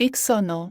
109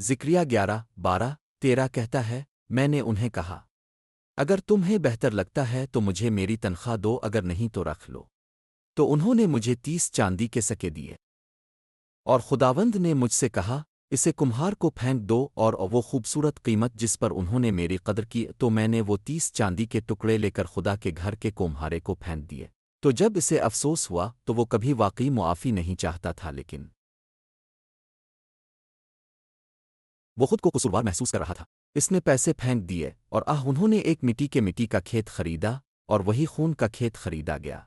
ذکریہ 11:12-13 کہتا ہے، میں نے انہیں کہا، اگر تمہیں بہتر لگتا ہے تو مجھے میری تنخواہ دو، اگر نہیں تو رکھ لو۔ تو انہوں نے مجھے 30 چاندی کے سکے دیے۔ اور خداوند نے مجھ سے کہا، اسے کمہار کو پھینک دو، اور وہ خوبصورت قیمت جس پر انہوں نے میری قدر کی، تو میں نے وہ 30 چاندی کے ٹکڑے لے کر خدا کے گھر کے کمہارے کو پھینک دیے۔ تو جب اسے افسوس ہوا تو وہ کبھی واقعی معافی نہیں چاہتا تھا، لیکن وہ خود کو قصوروار محسوس کر رہا تھا۔ اس نے پیسے پھینک دیے، اور انہوں نے ایک مٹی کا کھیت خریدا، اور وہی خون کا کھیت خریدا گیا۔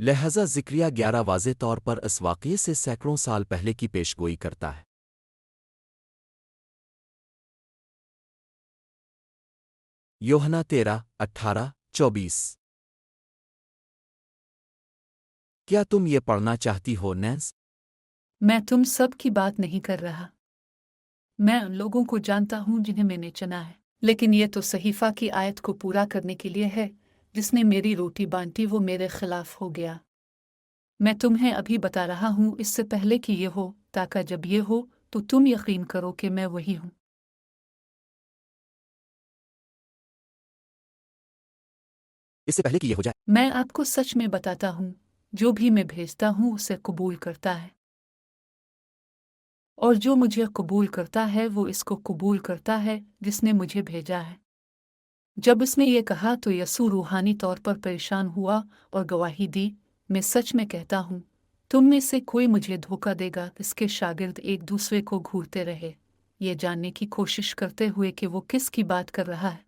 لہذا ذکریہ 11 واضح طور پر اس واقعے سے سینکڑوں سال پہلے کی پیشگوئی کرتا ہے۔ یوحنا 13:18-24۔ کیا تم یہ پڑھنا چاہتی ہو نینس؟ میں تم سب کی بات نہیں کر رہا۔ میں ان لوگوں کو جانتا ہوں جنہیں میں نے چنا ہے، لیکن یہ تو صحیفہ کی آیت کو پورا کرنے کے لیے ہے، جس نے میری روٹی بانٹی وہ میرے خلاف ہو گیا۔ میں تمہیں ابھی بتا رہا ہوں اس سے پہلے کہ یہ ہو، تاکہ جب یہ ہو تو تم یقین کرو کہ میں وہی ہوں۔ اس سے پہلے کہ یہ ہو جائے، میں آپ کو سچ میں بتاتا ہوں، جو بھی میں بھیجتا ہوں اسے قبول کرتا ہے، اور جو مجھے قبول کرتا ہے وہ اس کو قبول کرتا ہے جس نے مجھے بھیجا ہے۔ جب اس نے یہ کہا تو یسوع روحانی طور پر پریشان ہوا اور گواہی دی، میں سچ میں کہتا ہوں، تم میں سے کوئی مجھے دھوکہ دے گا۔ اس کے شاگرد ایک دوسرے کو گھورتے رہے، یہ جاننے کی کوشش کرتے ہوئے کہ وہ کس کی بات کر رہا ہے۔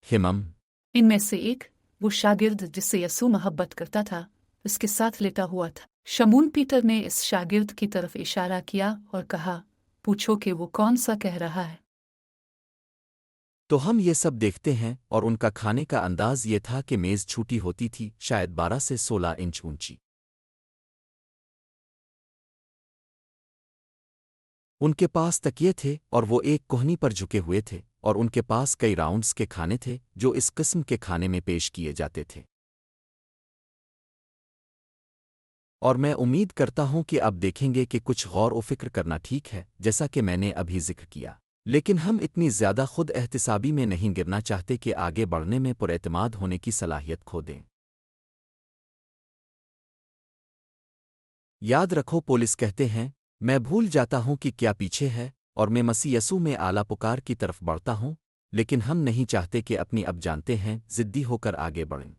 ہمم ان میں سے ایک، وہ شاگرد جس سے یسوع محبت کرتا تھا، اس کے ساتھ لیٹا ہوا تھا۔ شمون پیٹر نے اس شاگرد کی طرف اشارہ کیا اور کہا، پوچھو کہ وہ کون سا کہہ رہا ہے۔ تو ہم یہ سب دیکھتے ہیں، اور ان کا کھانے کا انداز یہ تھا کہ میز چھوٹی ہوتی تھی، شاید 12 سے 16 انچ اونچی۔ ان کے پاس تکیے تھے، اور وہ ایک کوہنی پر جھکے ہوئے تھے، اور ان کے پاس کئی راؤنڈز کے کھانے تھے جو اس قسم کے کھانے میں پیش کیے جاتے تھے۔ اور میں امید کرتا ہوں کہ اب دیکھیں گے کہ کچھ غور و فکر کرنا ٹھیک ہے، جیسا کہ میں نے ابھی ذکر کیا، لیکن ہم اتنی زیادہ خود احتسابی میں نہیں گرنا چاہتے کہ آگے بڑھنے میں پر اعتماد ہونے کی صلاحیت کھو دیں۔ یاد رکھو، پولس کہتے ہیں، میں بھول جاتا ہوں کہ کیا پیچھے ہے، اور میں مسیح یسوع میں اعلیٰ پکار کی طرف بڑھتا ہوں، لیکن ہم نہیں چاہتے کہ اپنی اب جانتے ہیں ضدی ہو کر آگے بڑھیں۔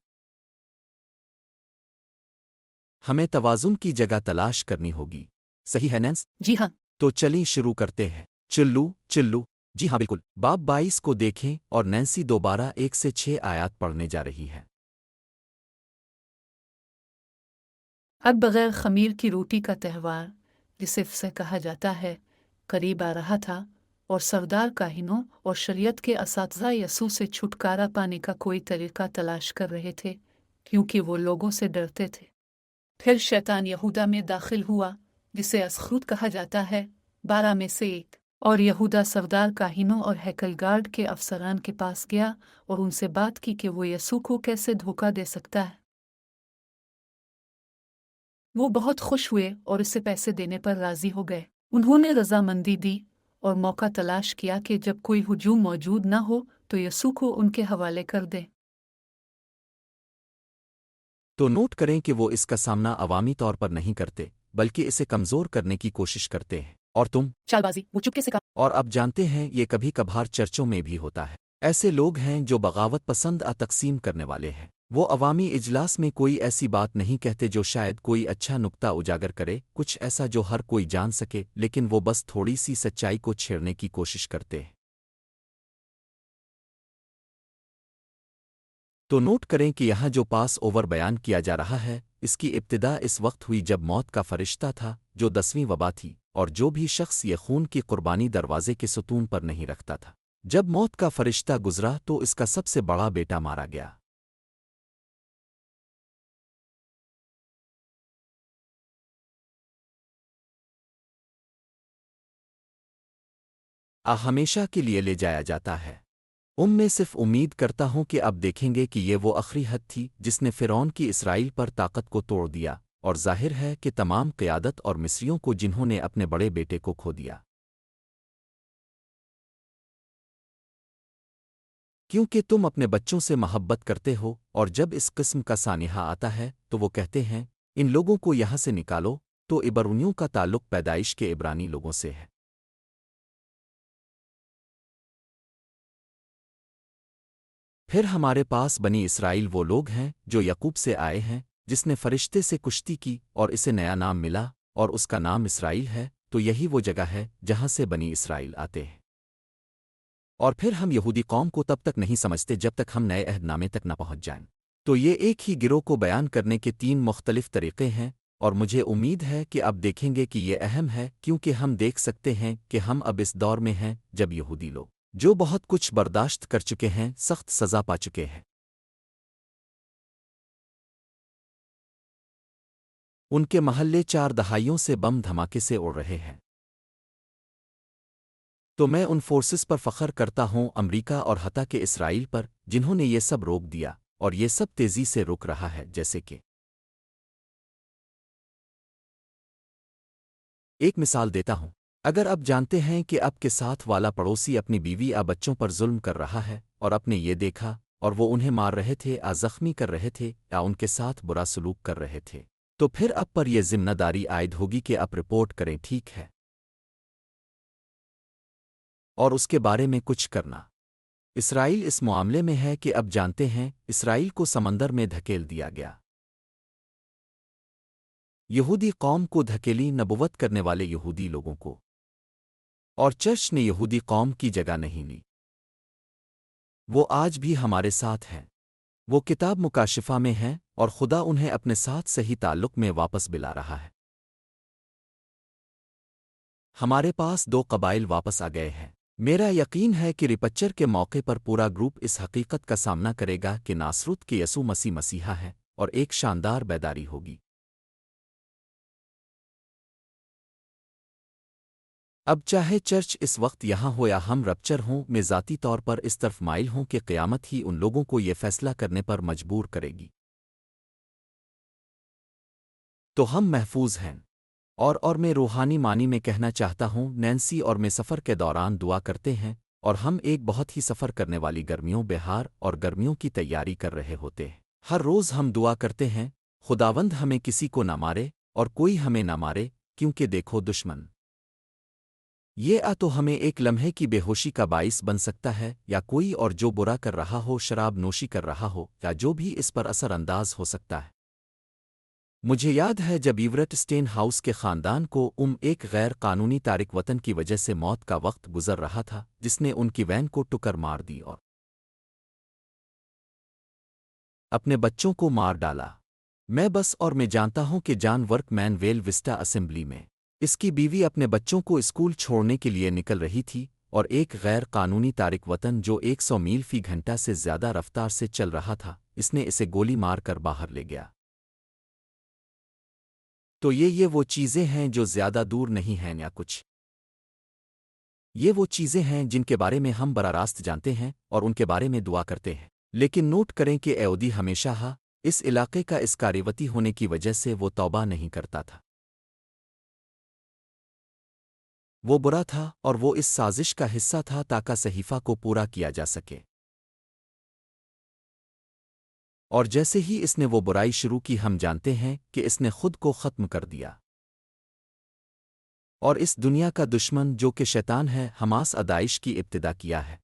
ہمیں توازن کی جگہ تلاش کرنی ہوگی، صحیح ہے نینس؟ جی ہاں۔ تو چلیں شروع کرتے ہیں۔ چلو جی ہاں بالکل۔ باب 22 کو دیکھیں، اور نینسی دوبارہ 1 سے 6 آیات پڑھنے جا رہی ہے۔ اب بغیر خمیر کی روٹی کا تہوار، جسے فصح کہا جاتا ہے، قریب آ رہا تھا، اور سردار کاہنوں اور شریعت کے اساتذہ یسوع سے چھٹکارا پانے کا کوئی طریقہ تلاش کر رہے تھے، کیونکہ وہ لوگوں سے ڈرتے تھے۔ پھر شیطان یہودا میں داخل ہوا، جسے اسخروت کہا جاتا ہے، 12 میں سے ایک، اور یہودا سردار کاہنوں اور ہیکل گارڈ کے افسران کے پاس گیا اور ان سے بات کی کہ وہ یسوع کو کیسے دھوکہ دے سکتا ہے۔ وہ بہت خوش ہوئے اور اسے پیسے دینے پر راضی ہو گئے۔ انہوں نے رضامندی دی اور موقع تلاش کیا کہ جب کوئی ہجوم موجود نہ ہو تو یسوع کو ان کے حوالے کر دیں۔ تو نوٹ کریں کہ وہ اس کا سامنا عوامی طور پر نہیں کرتے، بلکہ اسے کمزور کرنے کی کوشش کرتے ہیں۔ اور تم چال بازی، وہ چپکے سے کہا۔ اور اب جانتے ہیں، یہ کبھی کبھار چرچوں میں بھی ہوتا ہے۔ ایسے لوگ ہیں جو بغاوت پسند تقسیم کرنے والے ہیں۔ وہ عوامی اجلاس میں کوئی ایسی بات نہیں کہتے جو شاید کوئی اچھا نکتہ اجاگر کرے، کچھ ایسا جو ہر کوئی جان سکے، لیکن وہ بس تھوڑی سی سچائی کو چھیڑنے کی کوشش کرتے ہیں۔ تو نوٹ کریں کہ یہاں جو پاس اوور بیان کیا جا رہا ہے، اس کی ابتدا اس وقت ہوئی جب موت کا فرشتہ تھا، جو 10ویں وبا تھی، اور جو بھی شخص یہ خون کی قربانی دروازے کے ستون پر نہیں رکھتا تھا۔ جب موت کا فرشتہ گزرا تو اس کا سب سے بڑا بیٹا مارا گیا۔ ہمیشہ کے لیے لے جایا جاتا ہے۔ میں صرف امید کرتا ہوں کہ اب دیکھیں گے کہ یہ وہ آخری حد تھی جس نے فرعون کی اسرائیل پر طاقت کو توڑ دیا، اور ظاہر ہے کہ تمام قیادت اور مصریوں کو جنہوں نے اپنے بڑے بیٹے کو کھو دیا، کیونکہ تم اپنے بچوں سے محبت کرتے ہو، اور جب اس قسم کا سانحہ آتا ہے تو وہ کہتے ہیں ان لوگوں کو یہاں سے نکالو، تو عبرونیوں کا تعلق پیدائش کے عبرانی لوگوں سے ہے۔ پھر ہمارے پاس بنی اسرائیل وہ لوگ ہیں جو یعقوب سے آئے ہیں، جس نے فرشتے سے کشتی کی اور اسے نیا نام ملا اور اس کا نام اسرائیل ہے، تو یہی وہ جگہ ہے جہاں سے بنی اسرائیل آتے ہیں۔ اور پھر ہم یہودی قوم کو تب تک نہیں سمجھتے جب تک ہم نئے عہد نامے تک نہ پہنچ جائیں۔ تو یہ ایک ہی گروہ کو بیان کرنے کے 3 مختلف طریقے ہیں، اور مجھے امید ہے کہ اب دیکھیں گے کہ یہ اہم ہے، کیونکہ ہم دیکھ سکتے ہیں کہ ہم اب اس دور میں ہیں جب یہودی لوگ جو بہت کچھ برداشت کر چکے ہیں سخت سزا پا چکے ہیں۔ ان کے محلے 4 دہائیوں سے بم دھماکے سے اڑ رہے ہیں۔ تو میں ان فورسز پر فخر کرتا ہوں، امریکہ اور حتیٰ کہ اسرائیل پر، جنہوں نے یہ سب روک دیا، اور یہ سب تیزی سے رک رہا ہے۔ جیسے کہ ایک مثال دیتا ہوں، اگر اب جانتے ہیں کہ اب کے ساتھ والا پڑوسی اپنی بیوی یا بچوں پر ظلم کر رہا ہے، اور اپنے یہ دیکھا اور وہ انہیں مار رہے تھے یا زخمی کر رہے تھے یا ان کے ساتھ برا سلوک کر رہے تھے، تو پھر اب پر یہ ذمہ داری عائد ہوگی کہ اب رپورٹ کریں، ٹھیک ہے؟ اور اس کے بارے میں کچھ کرنا۔ اسرائیل اس معاملے میں ہے کہ اب جانتے ہیں اسرائیل کو سمندر میں دھکیل دیا گیا۔ یہودی قوم کو دھکیلی، نبوت کرنے والے یہودی لوگوں کو، اور چرچ نے یہودی قوم کی جگہ نہیں لی۔ وہ آج بھی ہمارے ساتھ ہیں، وہ کتاب مکاشفہ میں ہیں، اور خدا انہیں اپنے ساتھ صحیح تعلق میں واپس بلا رہا ہے۔ ہمارے پاس 2 قبائل واپس آ گئے ہیں۔ میرا یقین ہے کہ ریپچر کے موقع پر پورا گروپ اس حقیقت کا سامنا کرے گا کہ ناصرت کے یسوع مسیح مسیحا ہے، اور ایک شاندار بیداری ہوگی۔ اب چاہے چرچ اس وقت یہاں ہو یا ہم رپچر ہوں، میں ذاتی طور پر اس طرف مائل ہوں کہ قیامت ہی ان لوگوں کو یہ فیصلہ کرنے پر مجبور کرے گی۔ تو ہم محفوظ ہیں۔ اور میں روحانی معنی میں کہنا چاہتا ہوں، نینسی اور میں سفر کے دوران دعا کرتے ہیں، اور ہم ایک بہت ہی سفر کرنے والی گرمیوں، بہار اور گرمیوں کی تیاری کر رہے ہوتے ہیں۔ ہر روز ہم دعا کرتے ہیں، خداوند ہمیں کسی کو نہ مارے اور کوئی ہمیں نہ مارے، کیونکہ دیکھو دشمن یہ تو ہمیں ایک لمحے کی بے ہوشی کا باعث بن سکتا ہے، یا کوئی اور جو برا کر رہا ہو، شراب نوشی کر رہا ہو، یا جو بھی اس پر اثر انداز ہو سکتا ہے۔ مجھے یاد ہے جب ایورٹ اسٹین ہاؤس کے خاندان کو ایک غیر قانونی تارک وطن کی وجہ سے موت کا وقت گزر رہا تھا، جس نے ان کی وین کو ٹکر مار دی اور اپنے بچوں کو مار ڈالا۔ میں جانتا ہوں کہ جان ورک مین ویل وسٹا اسمبلی میں اس کی بیوی اپنے بچوں کو اسکول چھوڑنے کے لیے نکل رہی تھی، اور ایک غیر قانونی تارک وطن جو 100 میل فی گھنٹہ سے زیادہ رفتار سے چل رہا تھا، اس نے اسے گولی مار کر باہر لے گیا۔ تو یہ وہ چیزیں ہیں جو زیادہ دور نہیں ہیں یا کچھ۔ یہ وہ چیزیں ہیں جن کے بارے میں ہم براہ راست جانتے ہیں اور ان کے بارے میں دعا کرتے ہیں، لیکن نوٹ کریں کہ ایودی ہمیشہ اس علاقے کا اس کاریوتی ہونے کی وجہ سے وہ توبہ نہیں کرتا تھا۔ وہ برا تھا اور وہ اس سازش کا حصہ تھا تاکہ صحیفہ کو پورا کیا جا سکے۔ اور جیسے ہی اس نے وہ برائی شروع کی، ہم جانتے ہیں کہ اس نے خود کو ختم کر دیا۔ اور اس دنیا کا دشمن جو کہ شیطان ہے، حماس ادائش کی ابتدا کیا ہے۔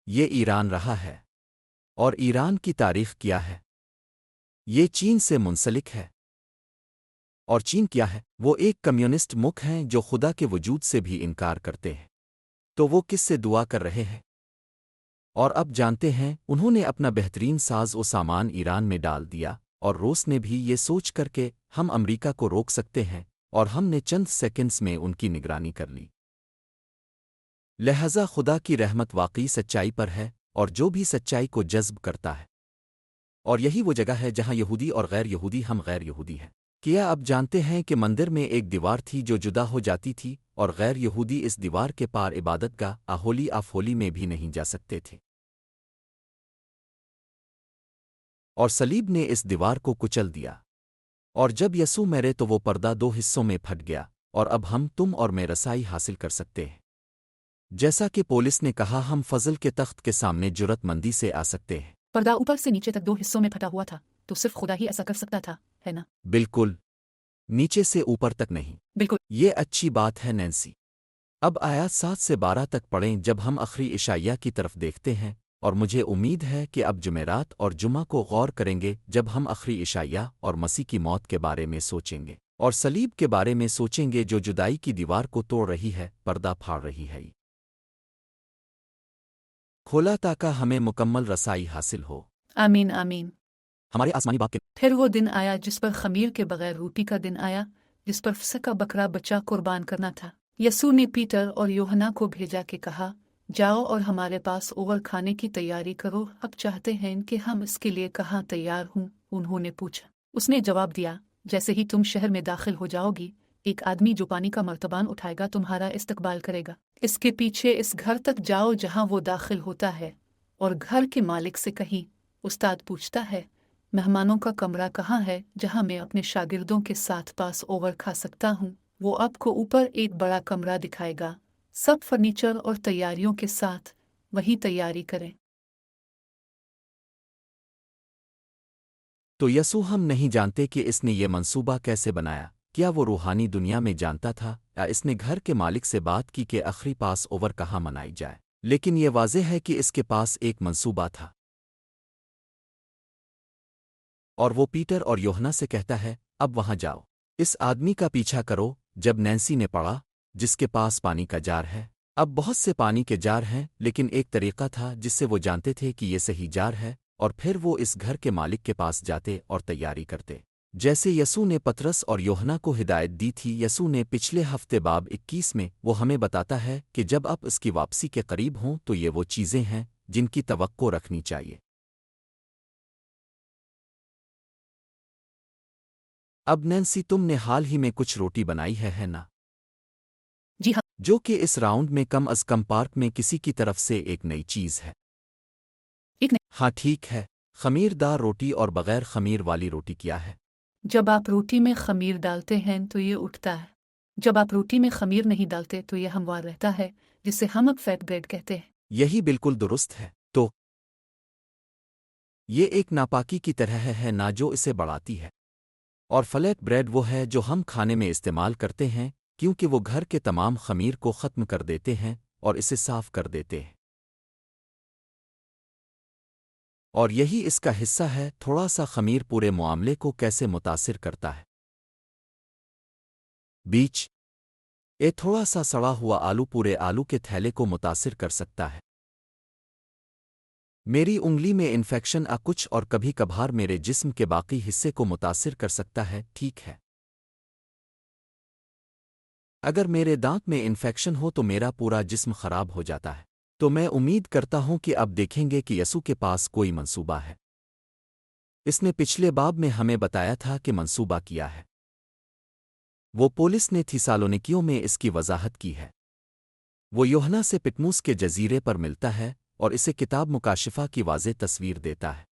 یہ ایران رہا ہے۔ اور ایران کی تاریخ کیا ہے؟ یہ چین سے منسلک ہے۔ اور چین کیا ہے؟ وہ ایک کمیونسٹ ملک ہیں جو خدا کے وجود سے بھی انکار کرتے ہیں۔ تو وہ کس سے دعا کر رہے ہیں؟ اور اب جانتے ہیں انہوں نے اپنا بہترین ساز و سامان ایران میں ڈال دیا، اور روس نے بھی یہ سوچ کر کہ ہم امریکہ کو روک سکتے ہیں، اور ہم نے چند سیکنڈز میں ان کی نگرانی کر لی۔ لہذا خدا کی رحمت واقعی سچائی پر ہے، اور جو بھی سچائی کو جذب کرتا ہے۔ اور یہی وہ جگہ ہے جہاں یہودی اور غیر یہودی ہم غیر یہودی ہیں۔ کیا اب جانتے ہیں کہ مندر میں ایک دیوار تھی جو جدا ہو جاتی تھی اور غیر یہودی اس دیوار کے پار عبادت گاہ ہولی آف ہولی میں بھی نہیں جا سکتے تھے، اور صلیب نے اس دیوار کو کچل دیا، اور جب یسوع مرے تو وہ پردہ دو حصوں میں پھٹ گیا، اور اب ہم تم اور میں رسائی حاصل کر سکتے ہیں۔ جیسا کہ پولس نے کہا، ہم فضل کے تخت کے سامنے جرت مندی سے آ سکتے ہیں۔ پردہ اوپر سے نیچے تک دو حصوں میں پھٹا ہوا تھا، تو صرف خدا ہی ایسا کر سکتا تھا، ہے نا؟ بالکل، نیچے سے اوپر تک نہیں۔ بالکل۔ یہ اچھی بات ہے نینسی۔ اب آیات 7 سے 12 تک پڑھیں جب ہم آخری عشائیہ کی طرف دیکھتے ہیں، اور مجھے امید ہے کہ اب جمعرات اور جمعہ کو غور کریں گے جب ہم آخری عشائیہ اور مسیح کی موت کے بارے میں سوچیں گے، اور صلیب کے بارے میں سوچیں گے جو جدائی کی دیوار کو توڑ رہی ہے، پردہ پھاڑ رہی ہے۔ کھولا تاکہ ہمیں مکمل رسائی حاصل ہو۔ آمین آمین۔ ہمارے آسمانی باپ کے پھر وہ دن آیا جس پر خمیر کے بغیر روٹی کا دن آیا، جس پر فسح کا بکرا بچہ قربان کرنا تھا۔ یسوع نے پیٹر اور یوحنا کو بھیجا کہ کہا، جاؤ اور ہمارے پاس اوور کھانے کی تیاری کرو، اب چاہتے ہیں کہ ہم اس کے لیے کہاں تیار ہوں؟ انہوں نے پوچھا۔ اس نے جواب دیا، جیسے ہی تم شہر میں داخل ہو جاؤ گی، ایک آدمی جو پانی کا مرتبان اٹھائے گا تمہارا استقبال کرے گا۔ اس کے پیچھے اس گھر تک جاؤ جہاں وہ داخل ہوتا ہے، اور گھر کے مالک سے کہیں، استاد پوچھتا ہے، مہمانوں کا کمرہ کہاں ہے جہاں میں اپنے شاگردوں کے ساتھ پاس اوور کھا سکتا ہوں؟ وہ آپ کو اوپر ایک بڑا کمرہ دکھائے گا، سب فرنیچر اور تیاریوں کے ساتھ، وہی تیاری کریں۔ تو یسوع ہم نہیں جانتے کہ اس نے یہ منصوبہ کیسے بنایا۔ کیا وہ روحانی دنیا میں جانتا تھا، یا اس نے گھر کے مالک سے بات کی کہ آخری پاس اوور کہاں منائی جائے؟ لیکن یہ واضح ہے کہ اس کے پاس ایک منصوبہ تھا، اور وہ پیٹر اور یوحنا سے کہتا ہے، اب وہاں جاؤ، اس آدمی کا پیچھا کرو۔ جب نینسی نے پڑھا، جس کے پاس پانی کا جار ہے، اب بہت سے پانی کے جار ہیں، لیکن ایک طریقہ تھا جس سے وہ جانتے تھے کہ یہ صحیح جار ہے، اور پھر وہ اس گھر کے مالک کے پاس جاتے اور تیاری کرتے، جیسے یسوع نے پطرس اور یوحنا کو ہدایت دی تھی۔ یسوع نے پچھلے ہفتے باب 21 میں وہ ہمیں بتاتا ہے کہ جب آپ اس کی واپسی کے قریب ہوں تو یہ وہ چیزیں ہیں جن کی توقع رکھنی چاہیے۔ اب نینسی، تم نے حال ہی میں کچھ روٹی بنائی ہے نا؟ جی ہاں۔ جو کہ اس راؤنڈ میں کم از کم پارک میں کسی کی طرف سے ایک نئی چیز ہے۔ ایک نہیں۔ ہاں ٹھیک ہے، خمیر دار روٹی اور بغیر خمیر والی روٹی کیا ہے؟ جب آپ روٹی میں خمیر ڈالتے ہیں تو یہ اٹھتا ہے، جب آپ روٹی میں خمیر نہیں ڈالتے تو یہ ہموار رہتا ہے، جسے ہم فیٹ بریڈ کہتے ہیں۔ یہی بالکل درست ہے۔ تو یہ ایک ناپاکی کی طرح ہے نا جو اسے بڑھاتی ہے، اور فلیٹ بریڈ وہ ہے جو ہم کھانے میں استعمال کرتے ہیں، کیونکہ وہ گھر کے تمام خمیر کو ختم کر دیتے ہیں اور اسے صاف کر دیتے ہیں۔ اور یہی اس کا حصہ ہے، تھوڑا سا خمیر پورے معاملے کو کیسے متاثر کرتا ہے۔ بیچ تھوڑا سا سڑا ہوا آلو پورے آلو کے تھیلے کو متاثر کر سکتا ہے۔ میری انگلی میں انفیکشن کچھ اور کبھی کبھار میرے جسم کے باقی حصے کو متاثر کر سکتا ہے، ٹھیک ہے۔ اگر میرے دانت میں انفیکشن ہو تو میرا پورا جسم خراب ہو جاتا ہے۔ تو میں امید کرتا ہوں کہ اب دیکھیں گے کہ یسوع کے پاس کوئی منصوبہ ہے۔ اس نے پچھلے باب میں ہمیں بتایا تھا کہ منصوبہ کیا ہے۔ وہ پولس نے تھیسالونیکیوں میں اس کی وضاحت کی ہے۔ وہ یوحنا سے پٹموس کے جزیرے پر ملتا ہے اور اسے کتاب مکاشفہ کی واضح تصویر دیتا ہے،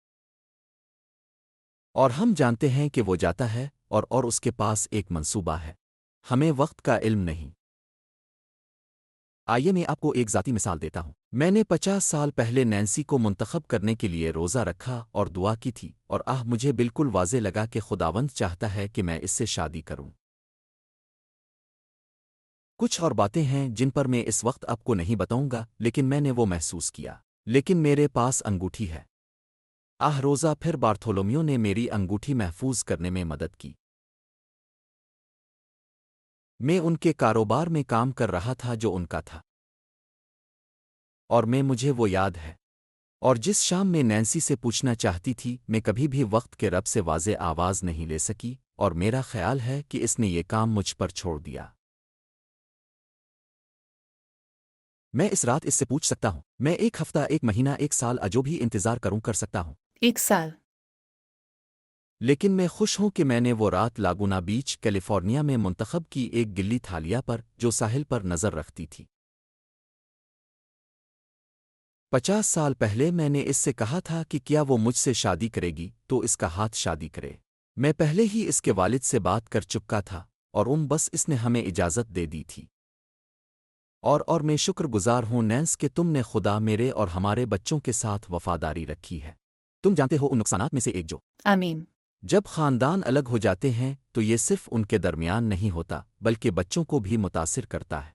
اور ہم جانتے ہیں کہ وہ جاتا ہے اور اس کے پاس ایک منصوبہ ہے۔ ہمیں وقت کا علم نہیں۔ آئیے میں آپ کو ایک ذاتی مثال دیتا ہوں۔ میں نے 50 سال پہلے نینسی کو منتخب کرنے کے لیے روزہ رکھا اور دعا کی تھی، اور مجھے بالکل واضح لگا کہ خداوند چاہتا ہے کہ میں اس سے شادی کروں۔ کچھ اور باتیں ہیں جن پر میں اس وقت آپ کو نہیں بتاؤں گا، لیکن میں نے وہ محسوس کیا۔ لیکن میرے پاس انگوٹھی ہے۔ روزہ پھر بارتھولومیو نے میری انگوٹھی محفوظ کرنے میں مدد کی۔ میں ان کے کاروبار میں کام کر رہا تھا جو ان کا تھا، اور مجھے وہ یاد ہے۔ اور جس شام میں نینسی سے پوچھنا چاہتی تھی، میں کبھی بھی وقت کے رب سے واضح آواز نہیں لے سکی، اور میرا خیال ہے کہ اس نے یہ کام مجھ پر چھوڑ دیا۔ میں اس رات اس سے پوچھ سکتا ہوں، میں ایک ہفتہ، ایک مہینہ، ایک سال، جو بھی انتظار کروں کر سکتا ہوں۔ 1 سال۔ لیکن میں خوش ہوں کہ میں نے وہ رات لاگونا بیچ کیلیفورنیا میں منتخب کی ایک گلی تھالیا پر جو ساحل پر نظر رکھتی تھی۔ 50 سال پہلے میں نے اس سے کہا تھا کہ کیا وہ مجھ سے شادی کرے گی تو اس کا ہاتھ شادی کرے۔ میں پہلے ہی اس کے والد سے بات کر چکا تھا اور بس اس نے ہمیں اجازت دے دی تھی۔ اور میں شکر گزار ہوں نینس کہ تم نے خدا میرے اور ہمارے بچوں کے ساتھ وفاداری رکھی ہے۔ تم جانتے ہو ان نقصانات میں سے ایک جو آمین۔ جب خاندان الگ ہو جاتے ہیں تو یہ صرف ان کے درمیان نہیں ہوتا بلکہ بچوں کو بھی متاثر کرتا ہے۔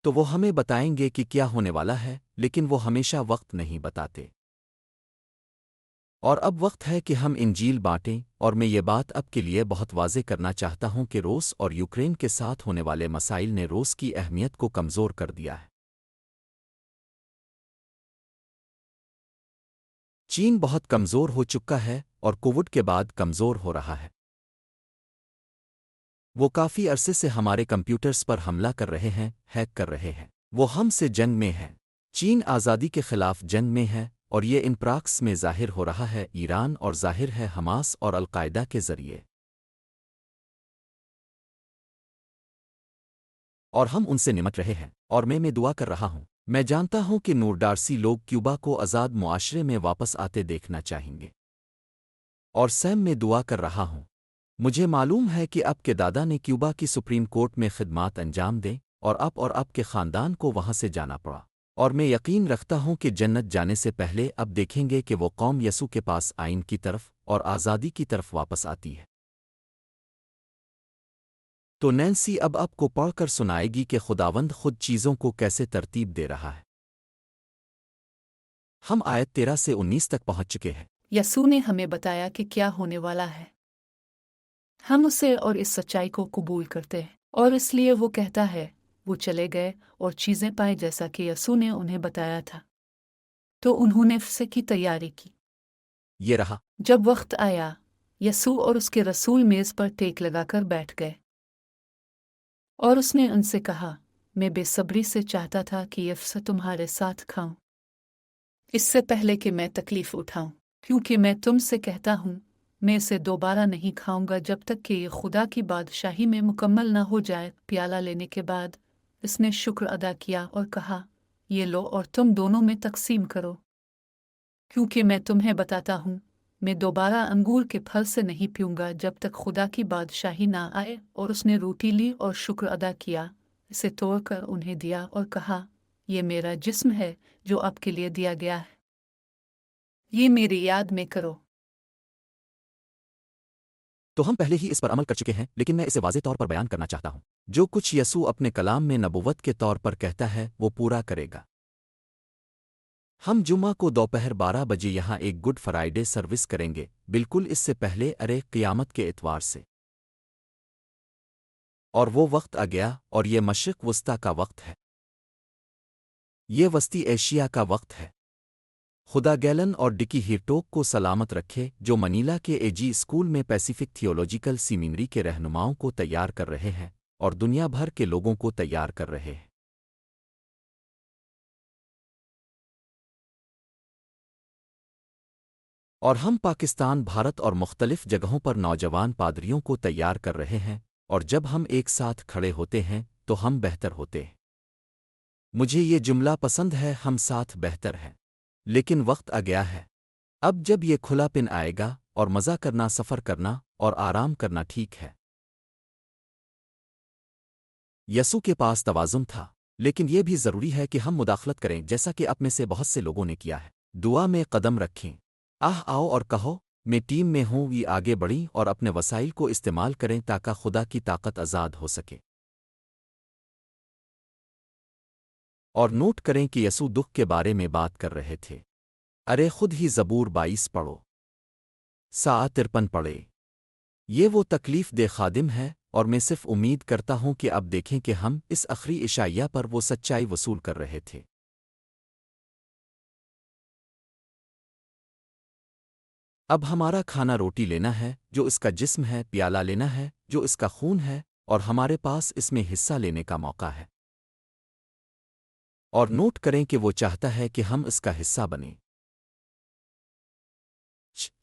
تو وہ ہمیں بتائیں گے کہ کیا ہونے والا ہے لیکن وہ ہمیشہ وقت نہیں بتاتے۔ اور اب وقت ہے کہ ہم انجیل بانٹیں اور میں یہ بات اب کے لیے بہت واضح کرنا چاہتا ہوں کہ روس اور یوکرین کے ساتھ ہونے والے مسائل نے روس کی اہمیت کو کمزور کر دیا ہے۔ چین بہت کمزور ہو چکا ہے اور کووڈ کے بعد کمزور ہو رہا ہے۔ وہ کافی عرصے سے ہمارے کمپیوٹرز پر حملہ کر رہے ہیں، ہیک کر رہے ہیں۔ وہ ہم سے جنگ میں ہے۔ چین آزادی کے خلاف جنگ میں ہے اور یہ ان پراکس میں ظاہر ہو رہا ہے ایران اور ظاہر ہے حماس اور القاعدہ کے ذریعے۔ اور ہم ان سے نمٹ رہے ہیں اور میں دعا کر رہا ہوں۔ میں جانتا ہوں کہ نور ڈارسی لوگ کیوبا کو آزاد معاشرے میں واپس آتے دیکھنا چاہیں گے۔ اور سیم میں دعا کر رہا ہوں۔ مجھے معلوم ہے کہ اب کے دادا نے کیوبا کی سپریم کورٹ میں خدمات انجام دیں اور اب کے خاندان کو وہاں سے جانا پڑا۔ اور میں یقین رکھتا ہوں کہ جنت جانے سے پہلے اب دیکھیں گے کہ وہ قوم یسوع کے پاس آئین کی طرف اور آزادی کی طرف واپس آتی ہے۔ تو نینسی اب آپ کو پڑھ کر سنائے گی کہ خداوند خود چیزوں کو کیسے ترتیب دے رہا ہے۔ ہم آیت 13 سے 19 تک پہنچ چکے ہیں۔ یسوع نے ہمیں بتایا کہ کیا ہونے والا ہے۔ ہم اسے اور اس سچائی کو قبول کرتے ہیں اور اس لیے وہ کہتا ہے وہ چلے گئے اور چیزیں پائیں جیسا کہ یسوع نے انہیں بتایا تھا۔ تو انہوں نے فسح کی تیاری کی۔ یہ رہا۔ جب وقت آیا یسوع اور اس کے رسول میز پر ٹیک لگا کر بیٹھ گئے اور اس نے ان سے کہا میں بے صبری سے چاہتا تھا کہ یہ فسح تمہارے ساتھ کھاؤں اس سے پہلے کہ میں تکلیف اٹھاؤں، کیونکہ میں تم سے کہتا ہوں میں اسے دوبارہ نہیں کھاؤں گا جب تک کہ یہ خدا کی بادشاہی میں مکمل نہ ہو جائے۔ پیالہ لینے کے بعد اس نے شکر ادا کیا اور کہا یہ لو اور تم دونوں میں تقسیم کرو، کیونکہ میں تمہیں بتاتا ہوں میں دوبارہ انگور کے پھل سے نہیں پیوں گا جب تک خدا کی بادشاہی نہ آئے۔ اور اس نے روٹی لی اور شکر ادا کیا، اسے توڑ کر انہیں دیا اور کہا یہ میرا جسم ہے جو آپ کے لیے دیا گیا ہے، یہ میری یاد میں کرو۔ تو ہم پہلے ہی اس پر عمل کر چکے ہیں لیکن میں اسے واضح طور پر بیان کرنا چاہتا ہوں۔ جو کچھ یسوع اپنے کلام میں نبوت کے طور پر کہتا ہے وہ پورا کرے گا۔ ہم جمعہ کو دوپہر 12 بجے یہاں ایک گڈ فرائیڈے سروس کریں گے، بالکل اس سے پہلے قیامت کے اتوار سے۔ اور وہ وقت آ گیا اور یہ مشرق وسطی کا وقت ہے، یہ وسطی ایشیا کا وقت ہے۔ خدا گیلن اور ڈکی ہیرٹوک کو سلامت رکھے جو منیلا کے اسکول میں پیسیفک تھیولوجیکل سیمینری کے رہنماؤں کو تیار کر رہے ہیں اور دنیا بھر کے لوگوں کو تیار کر رہے ہیں۔ اور ہم پاکستان، بھارت اور مختلف جگہوں پر نوجوان پادریوں کو تیار کر رہے ہیں، اور جب ہم ایک ساتھ کھڑے ہوتے ہیں تو ہم بہتر ہوتے ہیں۔ مجھے یہ جملہ پسند ہے، ہم ساتھ بہتر ہیں۔ لیکن وقت آ گیا ہے اب جب یہ کھلا پن آئے گا اور مزہ کرنا، سفر کرنا اور آرام کرنا ٹھیک ہے۔ یسوع کے پاس توازن تھا، لیکن یہ بھی ضروری ہے کہ ہم مداخلت کریں جیسا کہ اب میں سے بہت سے لوگوں نے کیا ہے۔ دعا میں قدم رکھیں۔ آؤ اور کہو میں ٹیم میں ہوں، یہ آگے بڑھیں اور اپنے وسائل کو استعمال کریں تاکہ خدا کی طاقت آزاد ہو سکے۔ اور نوٹ کریں کہ یسوع دکھ کے بارے میں بات کر رہے تھے۔ ارے خود ہی زبور 22 پڑھو، سا 53 پڑھے۔ یہ وہ تکلیف دہ خادم ہے اور میں صرف امید کرتا ہوں کہ اب دیکھیں کہ ہم اس آخری عشائیہ پر وہ سچائی وصول کر رہے تھے۔ اب ہمارا کھانا روٹی لینا ہے جو اس کا جسم ہے، پیالہ لینا ہے جو اس کا خون ہے، اور ہمارے پاس اس میں حصہ لینے کا موقع ہے۔ اور نوٹ کریں کہ وہ چاہتا ہے کہ ہم اس کا حصہ بنیں۔